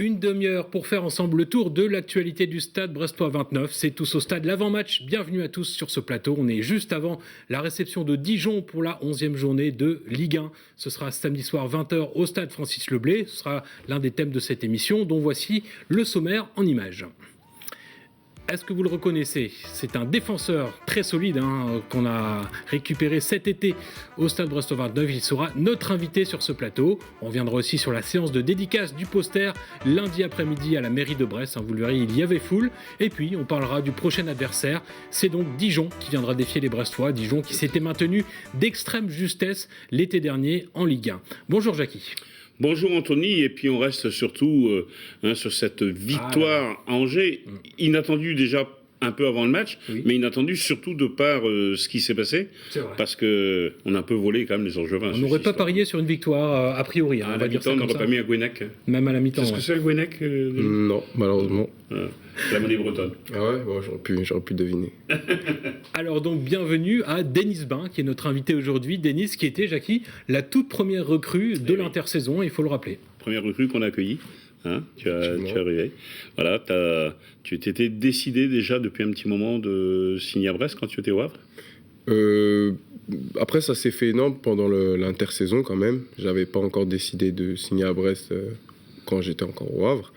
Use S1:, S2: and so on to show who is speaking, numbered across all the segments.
S1: Une demi-heure pour faire ensemble le tour de l'actualité du stade Brestois 29. C'est tous au stade, l'avant-match. Bienvenue à tous sur ce plateau. On est juste avant la réception de Dijon pour la 11e journée de Ligue 1. Ce sera samedi soir 20h au stade Francis Leblay. Ce sera l'un des thèmes de cette émission dont voici le sommaire en images. Est-ce que vous le reconnaissez? C'est un défenseur très solide qu'on a récupéré cet été au Stade Brestois 29. Il sera notre invité sur ce plateau. On reviendra aussi sur la séance de dédicace du poster lundi après-midi à la mairie de Brest. Vous le verrez, il y avait foule. Et puis, on parlera du prochain adversaire. C'est donc Dijon qui viendra défier les Brestois. Dijon qui s'était maintenu d'extrême justesse l'été dernier en Ligue 1. Bonjour Jackie.
S2: Bonjour Anthony, et puis on reste surtout sur cette victoire à Angers, inattendue déjà un peu avant le match, mais inattendue surtout de par ce qui s'est passé, parce qu'on a un peu volé quand même les Angevins.
S1: On n'aurait pas parié sur une victoire a priori.
S2: À la mi-temps, on n'aurait pas mis à Gouenec.
S1: Même à la mi-temps.
S2: Est-ce que c'est à Gouenec
S3: Non, malheureusement.
S2: La monnaie bretonne.
S3: Ah ouais, bon, j'aurais pu deviner.
S1: Alors donc bienvenue à Denis Bain, qui est notre invité aujourd'hui. Denis qui était, Jackie, la toute première recrue de l'intersaison, il faut le rappeler.
S2: Première recrue qu'on a accueillie. Tu es arrivé. Voilà, tu t'étais décidé déjà depuis un petit moment de signer à Brest quand tu étais au Havre.
S3: Après, ça s'est fait pendant l'intersaison quand même. J'avais pas encore décidé de signer à Brest quand j'étais encore au Havre.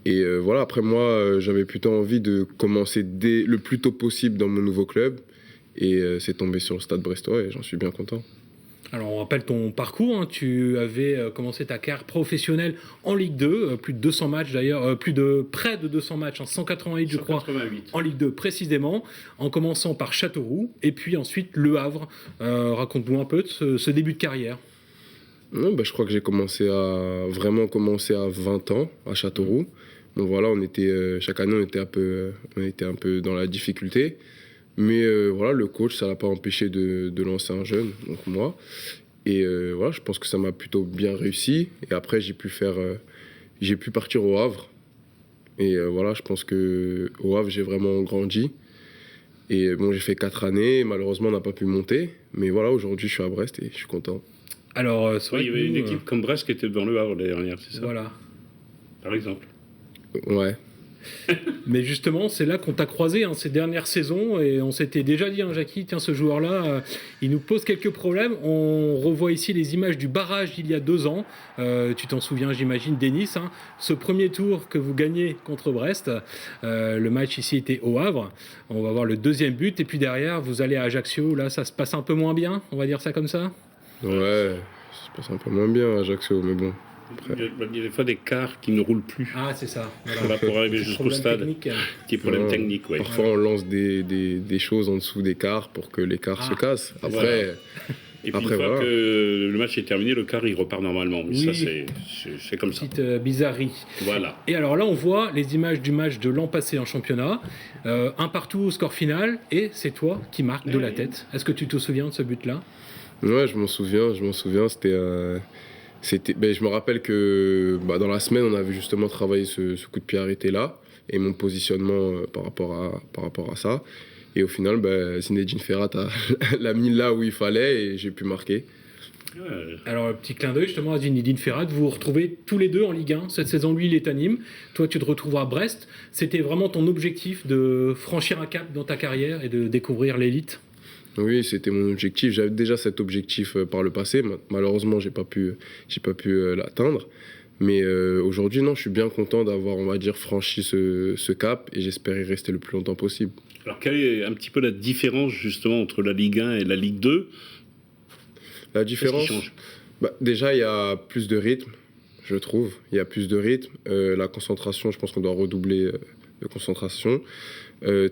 S3: Et voilà, après moi, j'avais plutôt envie de commencer le plus tôt possible dans mon nouveau club. Et c'est tombé sur le Stade Brestois et j'en suis bien content.
S1: Alors on rappelle ton parcours, tu avais commencé ta carrière professionnelle en Ligue 2, plus de 200 matchs d'ailleurs, près de 200 matchs, 188 je crois, en Ligue 2 précisément, en commençant par Châteauroux et puis ensuite Le Havre. Raconte-nous un peu de ce début de carrière.
S3: Non, je crois que j'ai vraiment commencé à 20 ans à Châteauroux. Donc voilà, chaque année on était un peu dans la difficulté. Mais voilà, le coach, ça l'a pas empêché de lancer un jeune, donc moi. Et voilà, je pense que ça m'a plutôt bien réussi. Et après, j'ai pu partir au Havre. Et voilà, je pense qu'au Havre, j'ai vraiment grandi. Et bon, j'ai fait 4 années. Malheureusement, on n'a pas pu monter. Mais voilà, aujourd'hui, je suis à Brest et je suis content.
S1: Alors,
S2: il y avait une équipe comme Brest qui était devant le Havre l'année dernière, c'est ça?
S1: Voilà.
S2: Par exemple.
S3: Ouais.
S1: Mais justement, c'est là qu'on t'a croisé ces dernières saisons et on s'était déjà dit, Jackie, tiens, ce joueur-là, il nous pose quelques problèmes. On revoit ici les images du barrage d'il y a 2 ans. Tu t'en souviens, j'imagine, Denis. Ce premier tour que vous gagnez contre Brest, le match ici était au Havre. On va voir le deuxième but et puis derrière, vous allez à Ajaccio. Là, ça se passe un peu moins bien, on va dire ça comme ça.
S3: Ouais, ça se passe un peu moins bien à Ajaccio, mais bon.
S2: Après. Il y a des fois des cars qui ne roulent plus.
S1: Ah, c'est ça.
S2: Voilà, pour arriver jusqu'au stade. Petit problème technique, oui.
S3: Parfois, on lance des choses en dessous des cars pour que les cars se cassent. Après,
S2: voilà. Et puis une fois que le match est terminé, le car il repart normalement. Mais ça, c'est comme ça.
S1: Petite bizarrerie.
S2: Voilà.
S1: Et alors là, on voit les images du match de l'an passé en championnat. Un partout au score final. Et c'est toi qui marques de la tête. Est-ce que tu te souviens de ce but-là?
S3: Ouais, je m'en souviens. Je me rappelle que dans la semaine, on avait justement travaillé ce coup de pied arrêté là et mon positionnement par rapport à ça. Et au final, Zinedine Ferrat l'a mis là où il fallait et j'ai pu marquer.
S1: Alors, petit clin d'œil justement à Zinedine Ferrat, vous vous retrouvez tous les deux en Ligue 1. Cette saison, lui, il est à Nîmes. Toi, tu te retrouves à Brest. C'était vraiment ton objectif de franchir un cap dans ta carrière et de découvrir l'élite?
S3: Oui, c'était mon objectif. J'avais déjà cet objectif par le passé. Malheureusement, j'ai pas pu l'atteindre. Mais aujourd'hui, non, je suis bien content d'avoir, on va dire, franchi ce cap et j'espère y rester le plus longtemps possible.
S2: Alors, quelle est un petit peu la différence justement entre la Ligue 1 et la Ligue 2?
S3: La différence,
S2: qu'est-ce qui change?
S3: Déjà, il y a plus de rythme, je trouve. Il y a plus de rythme. La concentration, je pense qu'on doit redoubler de concentration.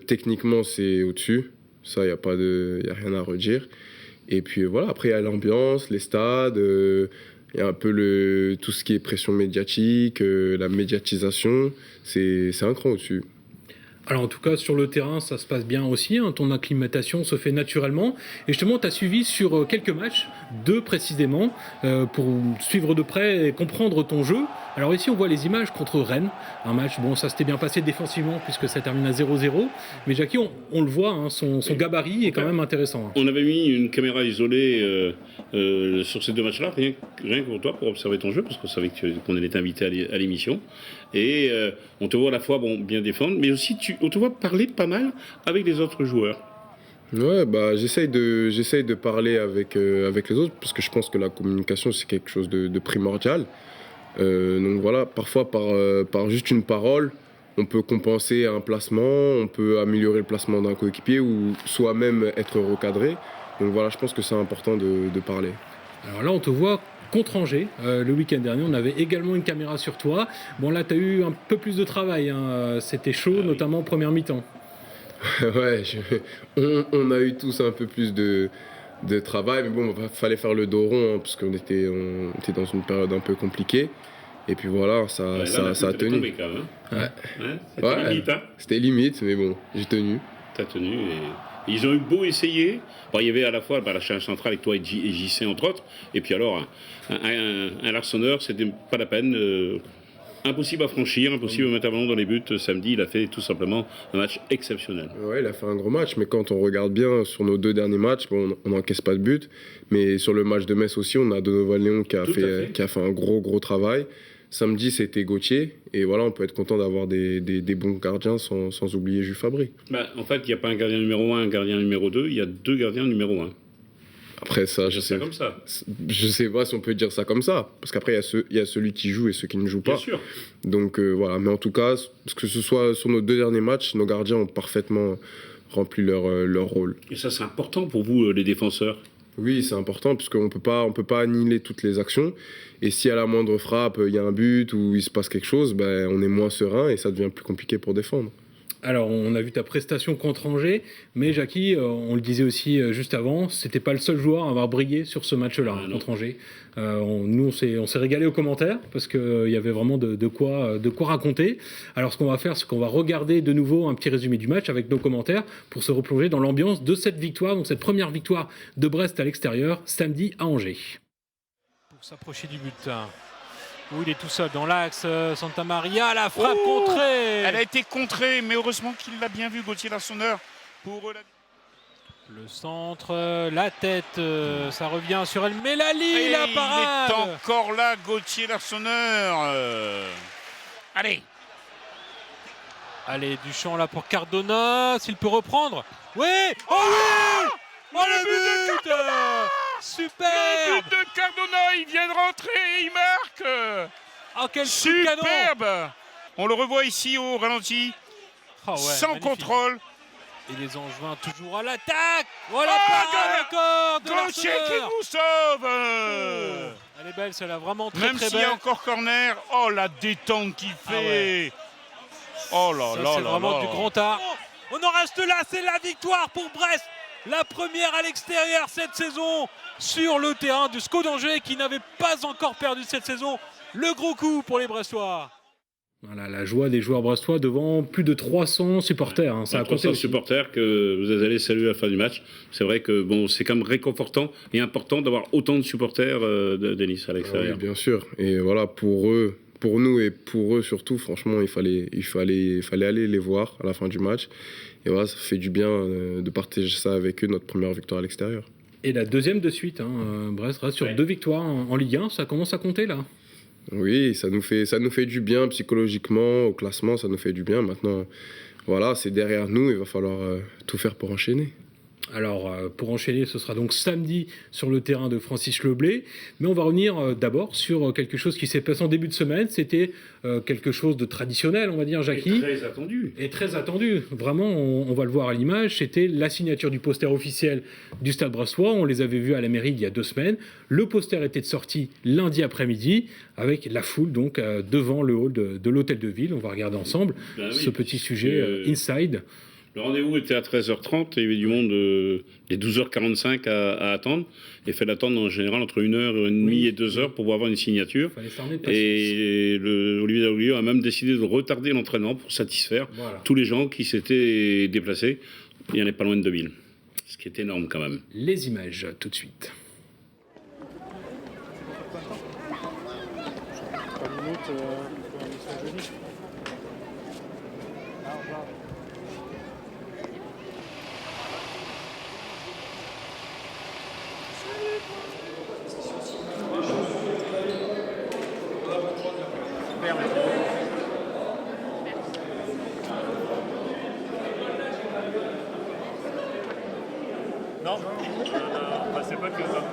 S3: Techniquement, c'est au-dessus. Ça, il n'y a rien à redire. Et puis voilà, après, il y a l'ambiance, les stades, il y a un peu tout ce qui est pression médiatique, la médiatisation. C'est un cran au-dessus.
S1: Alors en tout cas, sur le terrain, ça se passe bien aussi. Ton acclimatation se fait naturellement. Et justement, tu as suivi sur quelques matchs, 2 précisément, pour suivre de près et comprendre ton jeu. Alors ici, on voit les images contre Rennes. Un match, bon, ça s'était bien passé défensivement puisque ça termine à 0-0. Mais Jackie, on le voit, son gabarit est quand même intéressant.
S2: On avait mis une caméra isolée sur ces 2 matchs-là, rien que pour toi, pour observer ton jeu, parce qu'on savait qu'on allait t'inviter à l'émission. Et on te voit à la fois bien défendre, mais aussi on te voit parler pas mal avec les autres joueurs.
S3: Ouais, bah j'essaye de parler avec les autres, parce que je pense que la communication, c'est quelque chose de primordial. Donc voilà, parfois par juste une parole, on peut compenser un placement, on peut améliorer le placement d'un coéquipier ou soi-même être recadré. Donc voilà, je pense que c'est important de parler.
S1: Alors là, on te voit contre Angers. Le week-end dernier, on avait également une caméra sur toi. Bon, là, tu as eu un peu plus de travail. C'était chaud, notamment en première mi-temps.
S3: Ouais, on a eu tous un peu plus de travail. Mais bon, il fallait faire le dos rond, parce qu'on était dans une période un peu compliquée. Et puis voilà, ça a tenu.
S2: Tombé quand même, hein. C'était limite, hein.
S3: C'était limite, mais bon, j'ai tenu.
S2: T'as tenu et ils ont eu beau essayer. Bon, il y avait à la fois la charge centrale avec toi et JC entre autres. Et puis alors, un Larsonneur, c'était pas la peine. Impossible à franchir, impossible à mettre un ballon dans les buts. Samedi, il a fait tout simplement un match exceptionnel.
S3: Ouais, il a fait un gros match, mais quand on regarde bien sur nos 2 derniers matchs, bon, on n'encaisse pas de but. Mais sur le match de Metz aussi, on a Donovan Léon qui a fait un gros travail. Samedi, c'était Gauthier. Et voilà, on peut être content d'avoir des bons gardiens sans oublier Jules Fabry.
S2: Bah, en fait, il n'y a pas un gardien numéro 1, un gardien numéro 2. Il y a 2 gardiens numéro 1.
S3: Après ça, je sais pas si on peut dire ça comme ça, parce qu'après il y a celui qui joue et ceux qui ne jouent pas.
S2: Bien sûr.
S3: Donc voilà, mais en tout cas, que ce soit sur nos 2 derniers matchs, nos gardiens ont parfaitement rempli leur rôle.
S2: Et ça, c'est important pour vous, les défenseurs?
S3: Oui, c'est important, puisqu'on peut pas annihiler toutes les actions. Et si à la moindre frappe, il y a un but ou il se passe quelque chose, ben, on est moins serein et ça devient plus compliqué pour défendre.
S1: Alors, on a vu ta prestation contre Angers, mais Jackie, on le disait aussi juste avant, c'était pas le seul joueur à avoir brillé sur ce match-là contre Angers. Nous, on s'est régalé aux commentaires parce qu'il y avait vraiment de quoi raconter. Alors, ce qu'on va faire, c'est qu'on va regarder de nouveau un petit résumé du match avec nos commentaires pour se replonger dans l'ambiance de cette victoire, donc cette première victoire de Brest à l'extérieur, samedi à Angers.
S4: Pour s'approcher du but. Où il est tout seul dans l'axe, Santa Maria, la frappe contrée.
S5: Elle a été contrée, mais heureusement qu'il l'a bien vu, Gauthier Larsonneur.
S4: Le centre, la tête, ça revient sur El Melali, la parade.
S5: Il est encore là, Gauthier Larsonneur.
S4: Allez, Duchamp là pour Cardona, s'il peut reprendre. Oui. Oh oui. Oh le but, super.
S5: Le but de Cardona, il vient de rentrer et il marque.
S4: Oh, quel
S5: superbe. On le revoit ici au ralenti, sans magnifique contrôle.
S4: Et les Angevins toujours à l'attaque. Voilà, encore de
S5: Gauthier qui nous sauve.
S4: Elle est belle, celle-là, vraiment très
S5: même
S4: très
S5: s'il
S4: belle.
S5: Y a encore corner, oh la détente qu'il fait. Oh là là,
S4: c'est vraiment du grand art. On en reste là, c'est la victoire pour Brest. La première à l'extérieur cette saison sur le terrain du SCO d'Angers qui n'avait pas encore perdu cette saison. Le gros coup pour les Brestois.
S1: Voilà, la joie des joueurs brestois devant plus de 300 supporters. Ça a compté
S2: 300 supporters que vous allez saluer à la fin du match. C'est vrai que bon, c'est quand même réconfortant et important d'avoir autant de supporters Denis à l'extérieur.
S3: Oui, bien sûr. Et voilà, pour eux, pour nous et pour eux surtout, franchement, il fallait aller les voir à la fin du match. Et voilà, ça fait du bien de partager ça avec eux, notre première victoire à l'extérieur.
S1: Et la deuxième de suite, Brest reste sur 2 victoires en Ligue 1, ça commence à compter là.
S3: Oui, ça nous fait du bien psychologiquement, au classement, ça nous fait du bien. Maintenant, voilà, c'est derrière nous, il va falloir tout faire pour enchaîner.
S1: Alors, pour enchaîner, ce sera donc samedi sur le terrain de Francis Leblay. Mais on va revenir d'abord sur quelque chose qui s'est passé en début de semaine. C'était quelque chose de traditionnel, on va dire, Jackie.
S2: Et très attendu.
S1: Et très attendu. Vraiment, on va le voir à l'image. C'était la signature du poster officiel du Stade Brestois. On les avait vus à la mairie il y a 2 semaines. Le poster était sorti lundi après-midi avec la foule donc devant le hall de l'hôtel de ville. On va regarder ensemble ce petit sujet inside.
S2: Le rendez-vous était à 13h30 et il y avait du monde les 12h45 à attendre. Et fait d'attendre en général entre 1h30 et 2h pour avoir une signature. Et Olivier Dalloglio a même décidé de retarder l'entraînement pour satisfaire tous les gens qui s'étaient déplacés. Il n'y en est pas loin de 2000. Ce qui est énorme quand même.
S1: Les images tout de suite.
S6: Non, c'est pas que ça.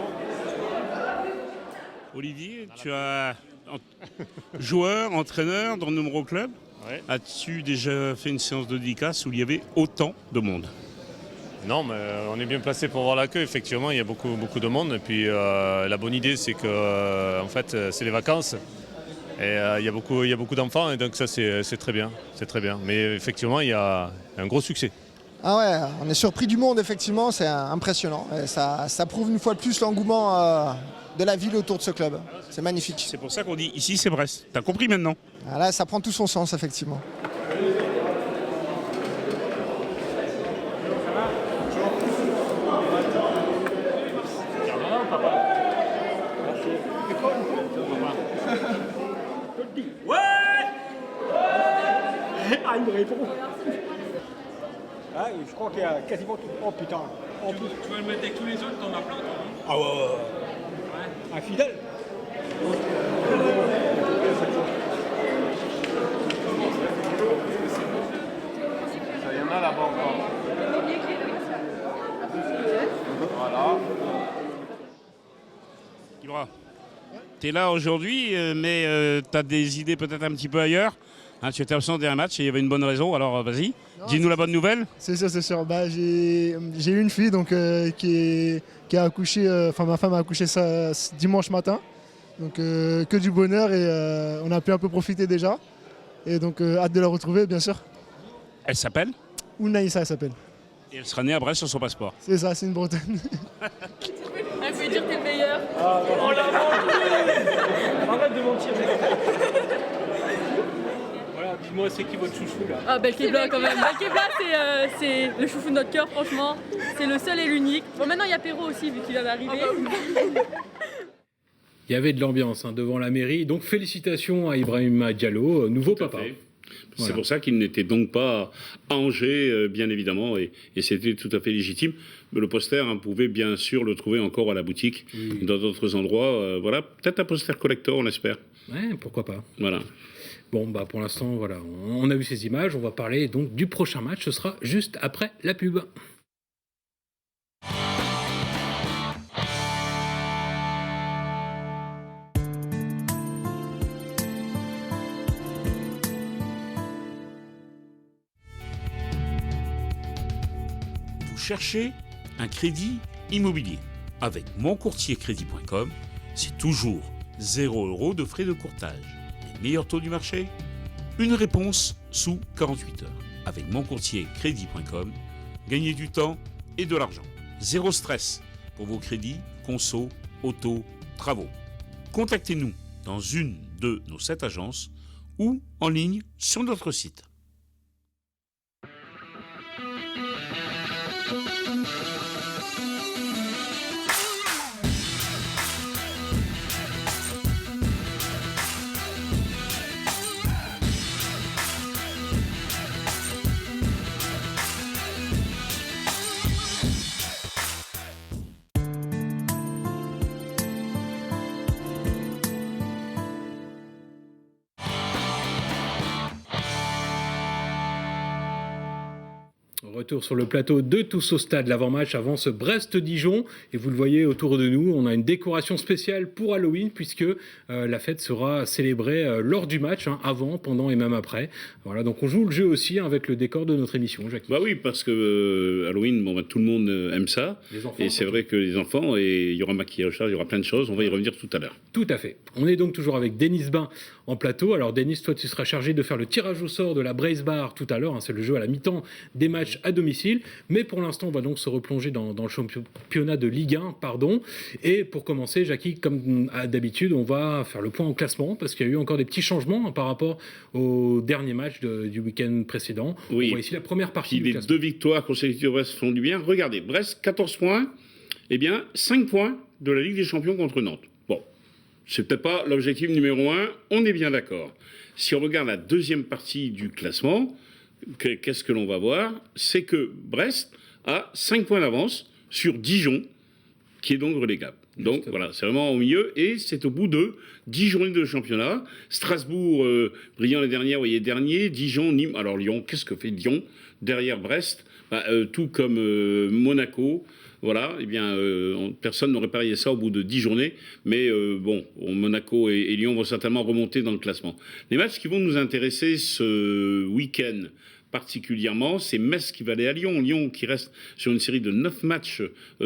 S5: Olivier, tu as joueur, entraîneur dans de nombreux clubs.
S6: Ouais.
S5: As-tu déjà fait une séance de dédicace où il y avait autant de monde?
S6: Non, mais on est bien placé pour voir la queue. Effectivement, il y a beaucoup de monde. Et puis la bonne idée, c'est que en fait, c'est les vacances. Et il y a beaucoup d'enfants. Et donc ça, c'est très bien. C'est très bien. Mais effectivement, il y a un gros succès.
S7: Ah ouais, on est surpris du monde, effectivement, c'est impressionnant. Et ça prouve une fois de plus l'engouement de la ville autour de ce club. C'est magnifique.
S5: C'est pour ça qu'on dit ici, c'est Brest. T'as compris maintenant?
S7: Ah là, ça prend tout son sens, effectivement.
S8: Ah, il me répond. Ah, je crois qu'il y a quasiment tout. Oh putain.
S4: Tu veux le mettre avec tous les autres, t'en as plein, toi, non?
S8: Ah ouais. Un fidèle.
S3: Il y en a là-bas encore. Voilà.
S5: Ibra, t'es là aujourd'hui, mais t'as des idées peut-être un petit peu ailleurs. Hein, tu étais absent d'un match et il y avait une bonne raison, alors vas-y, dis-nous la bonne nouvelle.
S9: C'est sûr, c'est sûr. Bah, j'ai eu une fille donc, qui a accouché, ma femme a accouché ça dimanche matin. Donc que du bonheur et on a pu un peu profiter déjà. Et donc hâte de la retrouver bien sûr.
S5: Elle s'appelle
S9: Ounaïssa elle s'appelle.
S5: Et elle sera née à Brest sur son passeport.
S9: C'est ça, c'est une Bretonne.
S10: Elle peut dire t'es le meilleur.
S8: On l'a menti. Arrête de mentir.
S4: Voilà, dis-moi, c'est qui votre chouchou là?
S10: Ah, Belkebla quand même. Belkebla, c'est le chouchou de notre cœur, franchement. C'est le seul et l'unique. Bon, maintenant il y a Perrault aussi, vu qu'il vient d'arriver.
S1: Il y avait de l'ambiance devant la mairie. Donc félicitations à Ibrahima Diallo, nouveau papa.
S2: C'est pour ça qu'il n'était donc pas à Angers, bien évidemment, et c'était tout à fait légitime. Mais le poster, pouvait bien sûr le trouver encore à la boutique, dans d'autres endroits. Voilà, peut-être un poster collector, on espère.
S1: Ouais, pourquoi pas.
S2: Voilà.
S1: Bon, bah pour l'instant, voilà, on a vu ces images. On va parler donc du prochain match. Ce sera juste après la pub.
S5: Vous cherchez un crédit immobilier. Avec moncourtiercrédit.com, c'est toujours 0 € de frais de courtage. Les meilleurs taux du marché? Une réponse sous 48 heures. Avec moncourtiercrédit.com, gagnez du temps et de l'argent. Zéro stress pour vos crédits, conso, auto, travaux. Contactez-nous dans une de nos 7 agences ou en ligne sur notre site.
S1: Retour sur le plateau de Tous au Stade. L'avant-match avance Brest-Dijon. Et vous le voyez autour de nous, on a une décoration spéciale pour Halloween puisque la fête sera célébrée lors du match, avant, pendant et même après. Voilà, donc on joue le jeu aussi avec le décor de notre émission, Jacques.
S2: Bah oui, parce que Halloween, tout le monde aime ça. Et c'est vrai que les enfants, et il y aura maquillage, il y aura plein de choses. On va y revenir tout à l'heure.
S1: Tout à fait. On est donc toujours avec Denis Bain en plateau. Alors Denis, toi tu seras chargé de faire le tirage au sort de la Brace Bar tout à l'heure. C'est le jeu à la mi-temps des matchs à à domicile. Mais pour l'instant, on va donc se replonger dans le championnat de Ligue 1. Et pour commencer, Jackie, comme d'habitude, on va faire le point au classement parce qu'il y a eu encore des petits changements par rapport au dernier match du week-end précédent.
S2: Oui.
S1: On voit ici la première partie du
S2: les
S1: classement.
S2: 2 victoires consécutives de Brest font du bien. Regardez, Brest, 14 points. Eh bien, 5 points de la Ligue des Champions contre Nantes. Bon, c'est peut-être pas l'objectif numéro 1, on est bien d'accord. Si on regarde la deuxième partie du classement, qu'est-ce que l'on va voir? C'est que Brest a 5 points d'avance sur Dijon, qui est donc relégable. Donc voilà, c'est vraiment au milieu, et c'est au bout de 10 journées de championnat. Strasbourg, brillant les dernières, vous voyez, dernier. Dijon, Nîmes. Alors Lyon, qu'est-ce que fait Lyon derrière Brest? Tout comme Monaco. Voilà, eh bien, personne n'aurait parié ça au bout de 10 journées. Mais Monaco et Lyon vont certainement remonter dans le classement. Les matchs qui vont nous intéresser ce week-end particulièrement, c'est Metz qui va aller à Lyon. Lyon qui reste sur une série de 9 matchs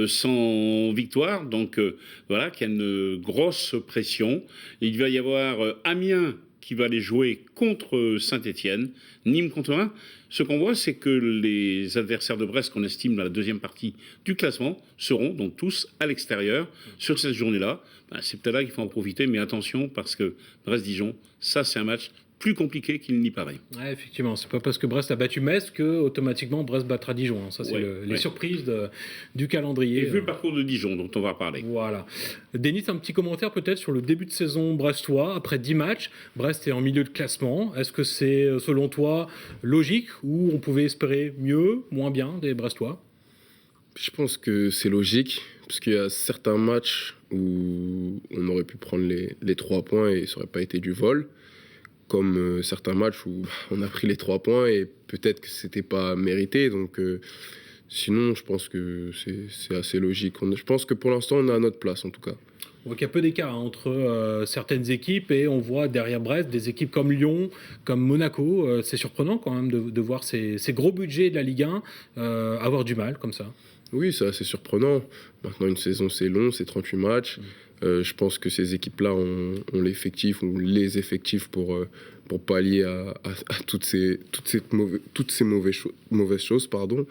S2: sans victoire. Donc voilà, qui a une grosse pression. Il va y avoir Amiens qui va aller jouer contre Saint-Étienne, Nîmes contre Reims. Ce qu'on voit, c'est que les adversaires de Brest, qu'on estime dans la deuxième partie du classement, seront donc tous à l'extérieur sur cette journée-là. C'est peut-être là qu'il faut en profiter, mais attention, parce que Brest-Dijon, ça c'est un match plus compliqué qu'il n'y paraît.
S1: Ouais, effectivement, c'est pas parce que Brest a battu Metz que automatiquement Brest battra Dijon. Ça, c'est les surprises du calendrier.
S2: Et vu le parcours de Dijon, dont on va parler.
S1: Voilà. Denis, un petit commentaire peut-être sur le début de saison brestois. Après 10 matchs, Brest est en milieu de classement. Est-ce que c'est, selon toi, logique ou on pouvait espérer mieux, moins bien des Brestois?
S3: Je pense que c'est logique, parce qu'il y a certains matchs où on aurait pu prendre les 3 points et ça n'aurait pas été du vol. Comme certains matchs où on a pris les 3 points et peut-être que c'était pas mérité. Donc sinon, je pense que c'est assez logique. Je pense que pour l'instant, on est à notre place en tout cas.
S1: On voit qu'il y a peu d'écart entre certaines équipes et on voit derrière Brest des équipes comme Lyon, comme Monaco. C'est surprenant quand même de voir ces gros budgets de la Ligue 1 avoir du mal comme ça.
S3: Oui, c'est assez surprenant. Maintenant, une saison, c'est long, c'est 38 matchs. Je pense que ces équipes-là ont les effectifs pour pallier à toutes ces mauvaises choses. Pardon.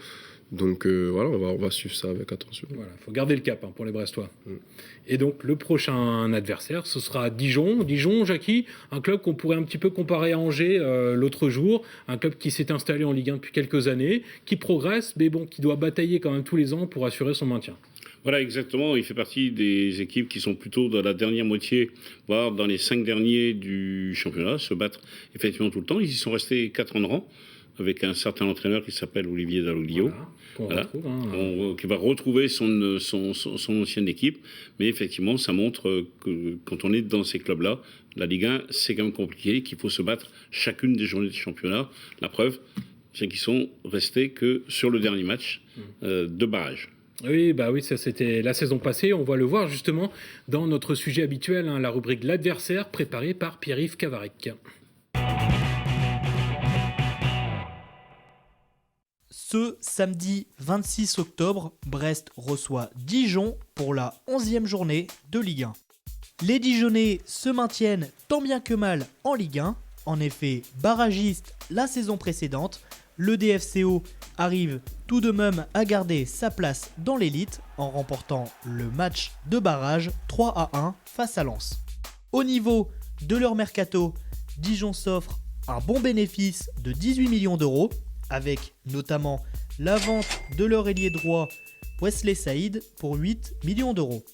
S3: Donc voilà, on va suivre ça avec attention.
S1: Voilà, faut garder le cap pour les Brestois. Et donc le prochain adversaire, ce sera Dijon. Dijon, Jackie, un club qu'on pourrait un petit peu comparer à Angers l'autre jour, un club qui s'est installé en Ligue 1 depuis quelques années, qui progresse, mais qui doit batailler quand même tous les ans pour assurer son maintien.
S2: Voilà, exactement. Il fait partie des équipes qui sont plutôt dans la dernière moitié, voire dans les 5 derniers du championnat, se battre effectivement tout le temps. Ils y sont restés 4 ans de rang, avec un certain entraîneur qui s'appelle Olivier Dalloglio, qui va retrouver son ancienne équipe. Mais effectivement, ça montre que quand on est dans ces clubs-là, la Ligue 1, c'est quand même compliqué, qu'il faut se battre chacune des journées du championnat. La preuve, c'est qu'ils sont restés que sur le dernier match de barrage.
S1: Oui, ça c'était la saison passée. On va le voir justement dans notre sujet habituel, la rubrique L'adversaire, préparée par Pierre-Yves Cavarec.
S11: Ce samedi 26 octobre, Brest reçoit Dijon pour la 11e journée de Ligue 1. Les Dijonnais se maintiennent tant bien que mal en Ligue 1. En effet, barragiste la saison précédente, le DFCO arrive tout de même à garder sa place dans l'élite en remportant le match de barrage 3-1 face à Lens. Au niveau de leur mercato, Dijon s'offre un bon bénéfice de 18 millions d'euros, avec notamment la vente de leur ailier droit Wesley Saïd pour 8 millions d'euros.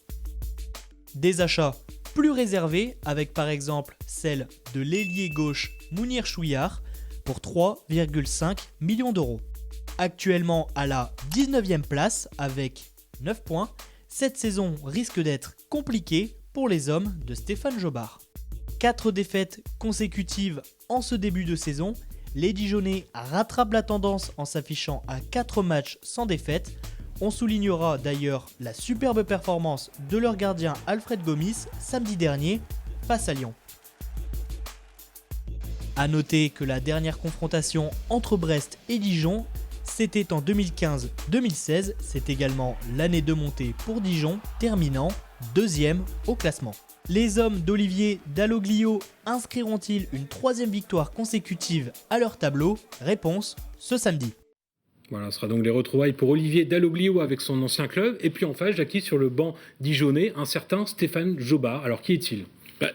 S11: Des achats plus réservés, avec par exemple celle de l'ailier gauche Mounir Chouillard pour 3,5 millions d'euros. Actuellement à la 19e place avec 9 points, cette saison risque d'être compliquée pour les hommes de Stéphane Jobard. 4 défaites consécutives en ce début de saison, les Dijonnais rattrapent la tendance en s'affichant à 4 matchs sans défaite. On soulignera d'ailleurs la superbe performance de leur gardien Alfred Gomis samedi dernier face à Lyon. A noter que la dernière confrontation entre Brest et Dijon, c'était en 2015-2016, c'est également l'année de montée pour Dijon, terminant 2e au classement. Les hommes d'Olivier Dalloglio inscriront-ils une 3e victoire consécutive à leur tableau? Réponse ce samedi.
S1: Voilà, ce sera donc les retrouvailles pour Olivier Dalloglio avec son ancien club. Et puis en face, Jackie, sur le banc dijonnais, un certain Stéphane Joba. Alors qui est-il ?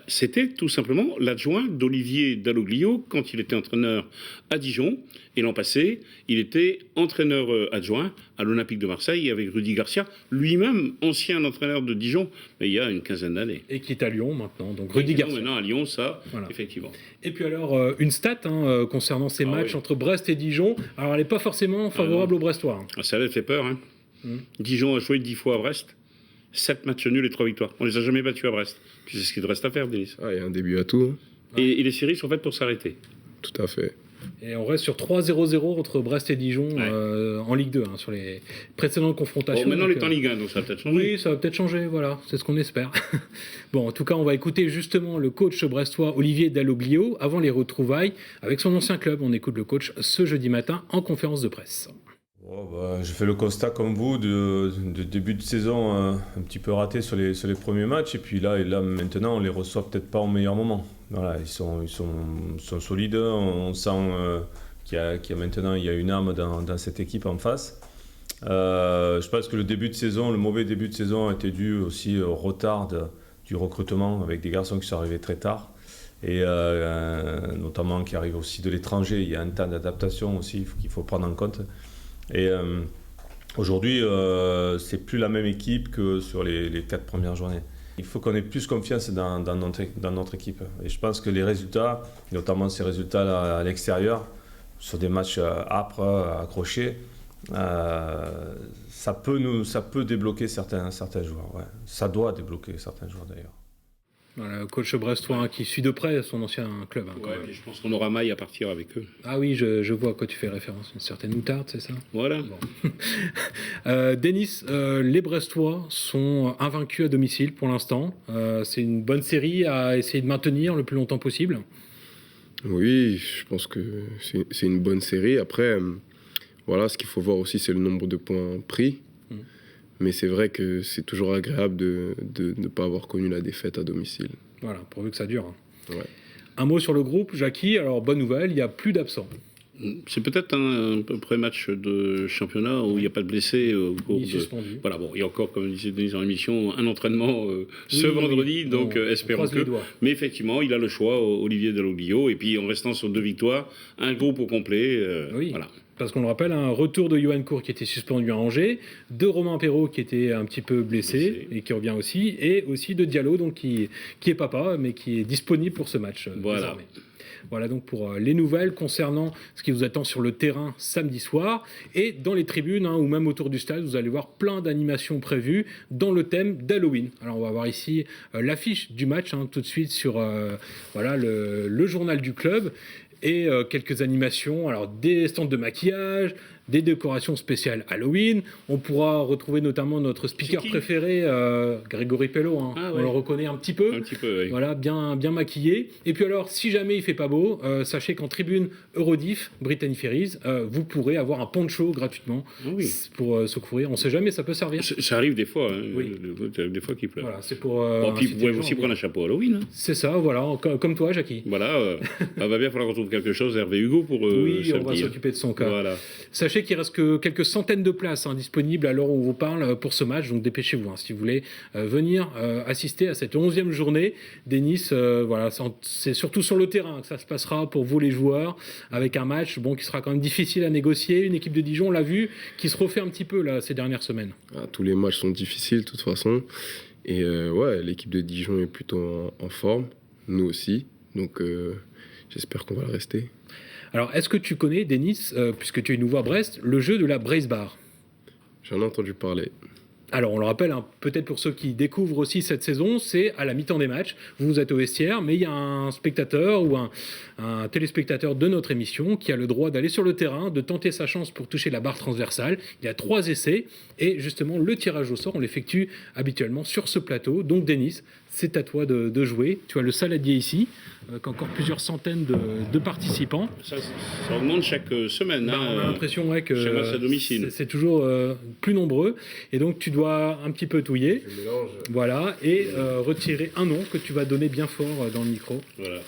S2: C'était tout simplement l'adjoint d'Olivier Dalloglio quand il était entraîneur à Dijon. Et l'an passé, il était entraîneur adjoint à l'Olympique de Marseille avec Rudy Garcia, lui-même ancien entraîneur de Dijon, mais il y a une quinzaine d'années.
S1: Et qui est à Lyon maintenant, donc Rudy Garcia.
S2: Maintenant à Lyon, ça, voilà. Effectivement.
S1: Et puis alors, une stat concernant ces matchs entre Brest et Dijon. Alors, elle n'est pas forcément favorable aux Brestois.
S2: Ça avait fait peur. Hein. Dijon a joué 10 fois à Brest. 7 matchs nuls et 3 victoires. On les a jamais battus à Brest. Tu sais ce qu'il te reste à faire, Denis.
S3: Il y a un début à tout.
S2: Et les séries sont faites pour s'arrêter.
S3: Tout à fait.
S1: Et on reste sur 3-0-0 entre Brest et Dijon en Ligue 2, sur les précédentes confrontations.
S2: Maintenant, on est en Ligue 1, donc ça va peut-être changer.
S1: Oui, ça va peut-être changer, voilà, c'est ce qu'on espère. Bon, en tout cas, on va écouter justement le coach brestois Olivier Dalloglio avant les retrouvailles avec son ancien club. On écoute le coach ce jeudi matin en conférence de presse.
S12: Je fais le constat comme vous de début de saison un petit peu raté sur les premiers matchs et puis là maintenant on les reçoit peut-être pas au meilleur moment. Voilà, ils sont solides, on sent qu'il y a maintenant une âme dans cette équipe en face. Je pense que le mauvais début de saison a été dû aussi au retard du recrutement avec des garçons qui sont arrivés très tard et notamment qui arrivent aussi de l'étranger. Il y a un temps d'adaptation aussi qu'il faut prendre en compte. Et aujourd'hui, c'est plus la même équipe que sur les 4 premières journées. Il faut qu'on ait plus confiance dans notre équipe. Et je pense que les résultats, notamment ces résultats à l'extérieur, sur des matchs âpres, accrochés, ça peut débloquer certains joueurs. Ouais. Ça doit débloquer certains joueurs d'ailleurs.
S1: Voilà, le coach brestois qui suit de près son ancien club.
S2: Je pense qu'on aura maille à partir avec eux.
S1: Ah oui, je vois à quoi tu fais référence. Une certaine moutarde, c'est ça ?
S2: Voilà.
S1: Bon. Denis, les Brestois sont invaincus à domicile pour l'instant. C'est une bonne série à essayer de maintenir le plus longtemps possible.
S3: Oui, je pense que c'est une bonne série. Après, voilà, ce qu'il faut voir aussi, c'est le nombre de points pris. Mais c'est vrai que c'est toujours agréable de ne pas avoir connu la défaite à domicile.
S1: Voilà, pourvu que ça dure.
S3: Ouais.
S1: Un mot sur le groupe, Jackie. Alors, bonne nouvelle, il n'y a plus d'absents.
S2: C'est peut-être un pré-match de championnat où il n'y a pas de blessés au cours
S1: suspendu.
S2: Voilà, bon, il y a encore, comme disait Denis en émission, un entraînement ce vendredi, donc espérons que. Mais effectivement, il a le choix, Olivier Dalloglio, et puis en restant sur 2 victoires, un groupe au complet. Voilà.
S1: Parce qu'on le rappelle, un retour de Johan Cour qui était suspendu à Angers, de Romain Perrault qui était un petit peu blessé et qui revient aussi, et aussi de Diallo donc qui est papa mais qui est disponible pour ce match désormais. Voilà donc pour les nouvelles concernant ce qui vous attend sur le terrain samedi soir. Et dans les tribunes ou même autour du stade, vous allez voir plein d'animations prévues dans le thème d'Halloween. Alors on va voir ici l'affiche du match tout de suite sur le journal du club. Et quelques animations, alors des stands de maquillage, des décorations spéciales Halloween. On pourra retrouver notamment notre speaker préféré, Grégory Pello. On le reconnaît un petit peu.
S2: Un petit peu, oui.
S1: Voilà, bien maquillé. Et puis alors, si jamais il fait pas beau, sachez qu'en tribune Eurodiff, Brittany Ferries, vous pourrez avoir un poncho gratuitement pour se couvrir. On ne sait jamais, ça peut servir.
S2: Ça arrive des fois, des fois qu'il pleut.
S1: Voilà, c'est pour.
S2: Puis vous pouvez aussi prendre un chapeau Halloween.
S1: C'est ça, voilà, comme toi, Jackie.
S2: Voilà, va bien falloir qu'on trouve quelque chose, Hervé Hugo, pour
S1: oui, on va s'occuper de son cas.
S2: Voilà.
S1: Sachez qu'il reste que quelques centaines de places disponibles à l'heure où on vous parle pour ce match, donc dépêchez-vous si vous voulez venir assister à cette 11e journée des Nice. Voilà, c'est surtout sur le terrain que ça se passera pour vous les joueurs, avec un match qui sera quand même difficile à négocier. Une équipe de Dijon, on l'a vu, qui se refait un petit peu là, ces dernières semaines.
S3: Tous les matchs sont difficiles de toute façon. Et l'équipe de Dijon est plutôt en forme, nous aussi. Donc j'espère qu'on va le rester.
S1: Alors, est-ce que tu connais, Denis, puisque tu es nouveau à Brest, le jeu de la Brace Bar ?
S3: J'en ai entendu parler.
S1: Alors, on le rappelle, peut-être pour ceux qui découvrent aussi cette saison, c'est à la mi-temps des matchs. Vous êtes au vestiaire, mais il y a un spectateur ou un téléspectateur de notre émission qui a le droit d'aller sur le terrain, de tenter sa chance pour toucher la barre transversale. Il y a 3 essais et justement, le tirage au sort, on l'effectue habituellement sur ce plateau. Donc, Denis, c'est à toi de jouer. Tu as le saladier ici, avec encore plusieurs centaines de participants.
S2: Ça augmente chaque semaine.
S1: On a l'impression que
S2: chez moi, à domicile.
S1: C'est toujours plus nombreux. Et donc, tu dois un petit peu touiller.
S3: Je mélange.
S1: Voilà, et retirer un nom que tu vas donner bien fort dans le micro.
S2: Voilà.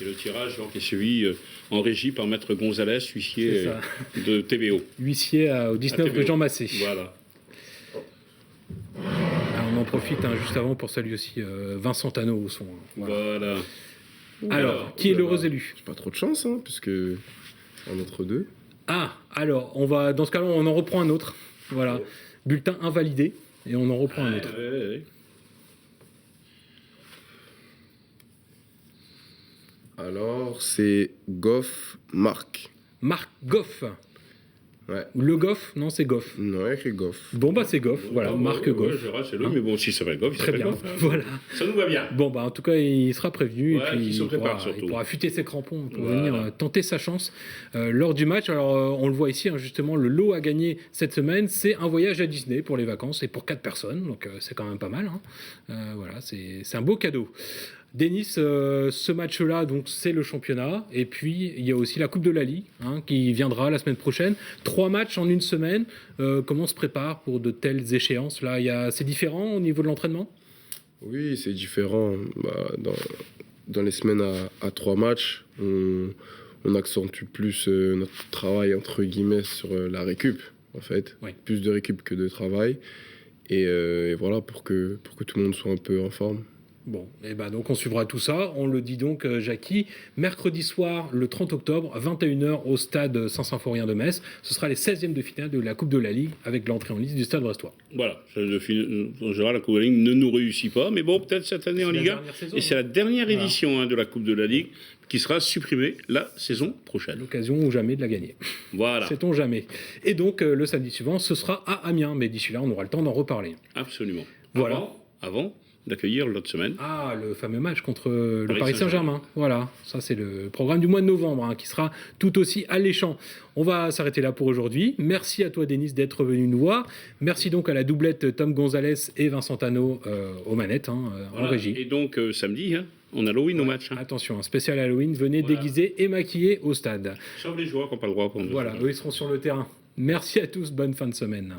S2: Et le tirage donc, est suivi en régie par Maître Gonzalez, huissier de TBO.
S1: Huissier au 19 rue Jean Massé.
S2: Voilà.
S1: Alors, on en profite juste avant pour saluer aussi Vincent Tano au son.
S2: Voilà.
S1: Alors, qui est l'heureux élu?
S3: J'ai pas trop de chance, puisque en entre deux.
S1: Ah, alors, dans ce cas-là, on en reprend un autre. Voilà. Bulletin invalidé, et on en reprend un autre.
S3: Alors, c'est Goff Marc.
S1: Marc Goff.
S3: Ouais.
S1: Le Goff? Non, c'est Goff.
S3: Non, il y a écrit Goff.
S1: Bon, c'est Goff. Voilà, Marc Goff.
S2: C'est lui, mais bon, si ça s'appelle Goff, il
S1: Très bien.
S2: Goff.
S1: Voilà.
S2: Ça nous va bien.
S1: Bon, en tout cas, il sera prévenu.
S2: Ouais,
S1: et puis,
S2: il se prépare surtout.
S1: Il pourra affûter ses crampons pour venir tenter sa chance lors du match. Alors, on le voit ici, justement, le lot à gagner cette semaine, c'est un voyage à Disney pour les vacances et pour 4 personnes. Donc, c'est quand même pas mal. Voilà, c'est un beau cadeau. Denis, ce match-là, donc c'est le championnat, et puis il y a aussi la Coupe de la Ligue qui viendra la semaine prochaine. 3 matchs en une semaine. Comment on se prépare pour de telles échéances là? C'est différent au niveau de l'entraînement?
S3: Oui, c'est différent. Dans les semaines à 3 matchs, on accentue plus notre travail entre guillemets sur la récup, en fait.
S1: Oui.
S3: Plus de récup que de travail. Et voilà, pour que tout le monde soit un peu en forme.
S1: Bon, et donc on suivra tout ça. On le dit donc, Jackie, mercredi soir, le 30 octobre, à 21h, au stade Saint-Symphorien de Metz. Ce sera les 16e de finale de la Coupe de la Ligue avec l'entrée en liste du stade brestois.
S2: Voilà. En général, la Coupe de la Ligue ne nous réussit pas, mais bon, peut-être cette année en Ligue 1. Et c'est la dernière édition de la Coupe de la Ligue qui sera supprimée la saison prochaine.
S1: L'occasion ou jamais de la gagner.
S2: Voilà.
S1: Sait-on jamais. Et donc, le samedi suivant, ce sera à Amiens. Mais d'ici là, on aura le temps d'en reparler.
S2: Absolument.
S1: Voilà.
S2: Avant d'accueillir l'autre semaine.
S1: Ah, le fameux match contre le Paris Saint-Germain. Voilà, ça c'est le programme du mois de novembre qui sera tout aussi alléchant. On va s'arrêter là pour aujourd'hui. Merci à toi, Denis, d'être venu nous voir. Merci donc à la doublette Tom Gonzalez et Vincent Tano aux manettes, en régie.
S2: Et donc, samedi, on a Halloween au match.
S1: Attention, un spécial Halloween. Venez déguisés et maquillés au stade.
S2: Sauf les joueurs qui n'ont pas le droit.
S1: Voilà, eux, ils seront sur le terrain. Merci à tous, bonne fin de semaine.